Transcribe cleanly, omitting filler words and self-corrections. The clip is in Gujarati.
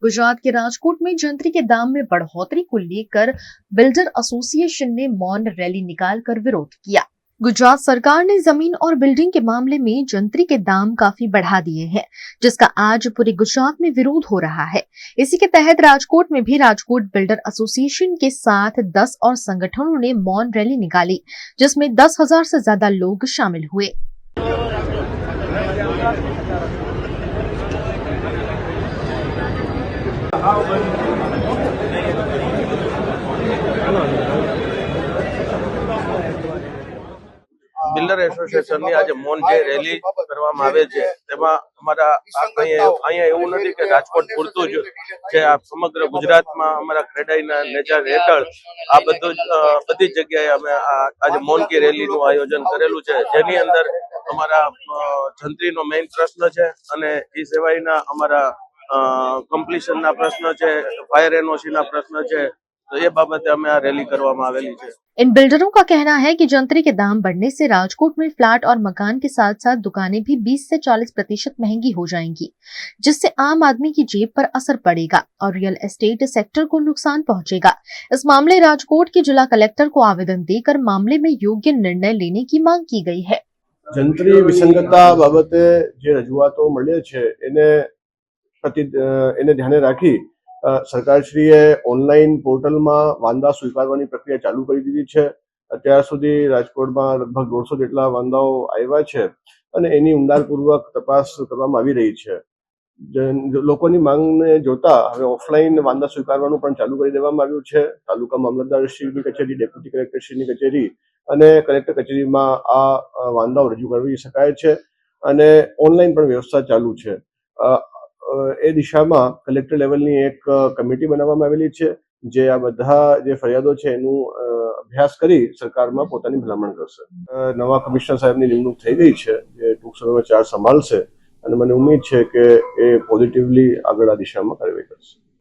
गुजरात के राजकोट में जंतरी के दाम में बढ़ोतरी को लेकर बिल्डर एसोसिएशन ने मौन रैली निकालकर विरोध किया। गुजरात सरकार ने जमीन और बिल्डिंग के मामले में जंतरी के दाम काफी बढ़ा दिए हैं, जिसका आज पूरे गुजरात में विरोध हो रहा है। इसी के तहत राजकोट में भी राजकोट बिल्डर एसोसिएशन के साथ 10 और संगठनों ने मौन रैली निकाली, जिसमें 10,000 से ज्यादा लोग शामिल हुए। બિલ્ડર એસોસિએશનની આજે મૌન જે રેલી કરવામાં આવે છે તેમાં અમારા અહીંયા એવું નથી કે રાજકોટ પૂરતું જ છે, આ સમગ્ર ગુજરાતમાં અમારા ક્રેડાઈના નેજા હેઠળ આ બધી જગ્યાએ અમે આજે મૌન કી રેલીનું આયોજન કરેલું છે, જેની અંદર અમારા જંત્રીનો મેઇન પ્રશ્ન છે અને એ સિવાયના અમારા કમ્પ્લીશનના પ્રશ્ન છે, ફાયર એનઓસીના પ્રશ્ન છે, तो ये बाबत हमें आ रैली करवामा आवेली है। इन बिल्डरों का कहना है कि जंतरी के दाम बढ़ने से राजकोट में फ्लैट और मकान के साथ साथ दुकानें भी 20 से 40% महंगी हो जाएंगी, जिससे आम आदमी की जेब पर असर पड़ेगा और रियल एस्टेट सेक्टर को नुकसान पहुंचेगा। इस मामले राजकोट के जिला कलेक्टर को आवेदन देकर मामले में योग्य निर्णय लेने की मांग की गई है। जंतरी विसंगतता बाबते जे रजूआतो मळे छे એને ધ્યાને રાખી સરકારશ્રીએ ઓનલાઈન પોર્ટલમાં વાંધા સ્વીકારવાની પ્રક્રિયા ચાલુ કરી દીધી છે। અત્યાર સુધી રાજકોટમાં લગભગ 150 જેટલા વાંધાઓ આવ્યા છે અને એની ઊંડાણપૂર્વક તપાસ કરવામાં આવી રહી છે। લોકોની માંગને જોતા હવે ઓફલાઈન વાંધા સ્વીકારવાનું પણ ચાલુ કરી દેવામાં આવ્યું છે। તાલુકા મામલતદારશ્રીની કચેરી, ડેપ્યુટી કલેક્ટરશ્રીની કચેરી અને કલેક્ટર કચેરીમાં આ વાંધાઓ રજૂ કરી શકાય છે અને ઓનલાઈન પણ વ્યવસ્થા ચાલુ છે। એ દિશામાં કલેક્ટર લેવલની એક કમિટી બનાવવામાં આવેલી છે, જે આ બધા જે ફરિયાદો છે એનું અભ્યાસ કરી સરકારમાં પોતાની ભલામણ કરશે। નવા કમિશનર સાહેબની નિમણૂક થઈ ગઈ છે, જે ટૂંક સમયમાં ચાર્જ સંભાળશે અને મને ઉમ્મીદ છે કે એ પોઝિટિવલી આગળ આ દિશામાં કાર્યવાહી કરશે।